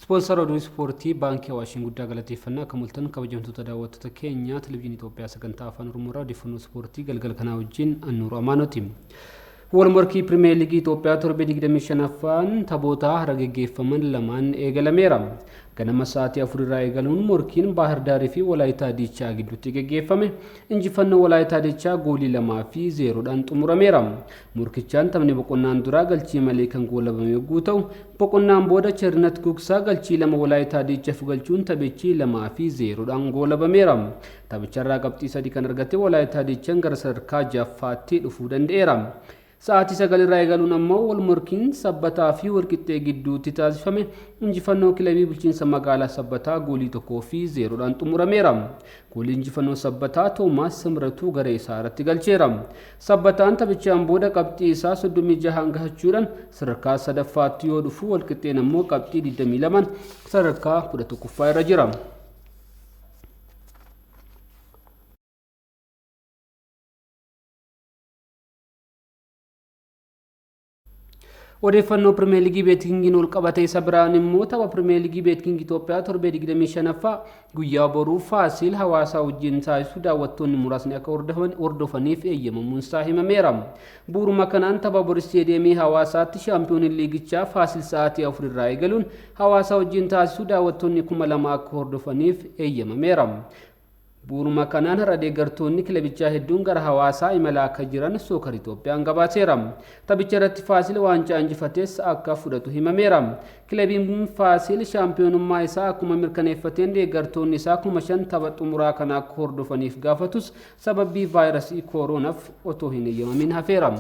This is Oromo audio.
Sponsor oduu ispoortii baankii Awaashin guddaa galateeffannaa akka mul'atan kabajamtoota daawwattoota keenya televezyiinii Itoophiyaa sagantaa afaan Oromoo odeeffannoo ispoortii galgal kanaa wajjin Annuur Amaanooti. Walmorkii Pirimeer Liigii Itoophiyaa torbee 25ffaan taphoota hara geggeeffaman lamaan eegalameera. Ganama sa'aatii 4 irraa eegaluun morkiin Baahir Daarii fi Walaayitaa Diichaa gidduutti geggeeffame. Injifannoo Walaayitaa Diichaa goolii 2-0dhaan xumurameera. Morkichaan taphni boqonnaan duraa galchii malee kan goolabame yogguu ta'u, boqonnaan booda Chernat Gugsaa galchii 2 Walaayitaa Diichaaf galchuun taphichi 2-0dhaan goolabameera. Taphicharraa qabxii 3 kan argate Walaayitaa Diichaan gara sadarkaa 6ffaatti dhufuu danda'eera. Sa'aatii 9 irraa eegaluun ammoo walmorkiin Sabbataa fi Walqixxee gidduutti taasifame. Injifannoo kilabii bulchiinsa magaalaa Sabbataa goolii 1-0dhaan xumurameera. Goolii injifannoo Sabbataa Toomaas Simratuu garee isaa irratti galcheera. Sabbataan taphichaan booda qabxii isaa 36 gahachuudhaan sadarkaa 3ffaatti yoo dhufu, Walqixxeen ammoo qabxii 22 sadarkaa 11ffaa irra jira. Odeeffannoo Pirimeer Liigii Beetkingiin ol qabatee isa biraan immoo tapha Pirimeer Liigii Beetking Itoophiyaa torbee 25ffaa guyyaa boruu Faasil Hawaasaa wajjin taasisu daawwattoonni muraasni akka hordofaniif eeyyamamuun isaa himameera. Bu'uuruma kanaan tapha Bor Isteediyeemii Hawaasaatti shaampiyoonii liigichaa Faasil sa'aatii 4 irraa eegaluun Hawaasaa wajjin taasisu daawwattoonni 2000 akka hordofaniif eeyyamameera. Bu'uuruma kanaan har'a deeggartoonni kilabichaa hedduun gara Hawaasaa imalaa akka jiran Sookar Itoophiyaan gabaaseera. Taphicha irratti Faasil waancaa injifatees akka fudhatu himameera. Kilabiin Faasil shaampiyoonummaa isaa akkuma mirkaneeffateen deeggartoonni isaa 5,000 tapha xumuraa kana akka hordofaniif gaafatus sababii vaayirasii kooronaaf otoo hin eeyyamamin hafeera.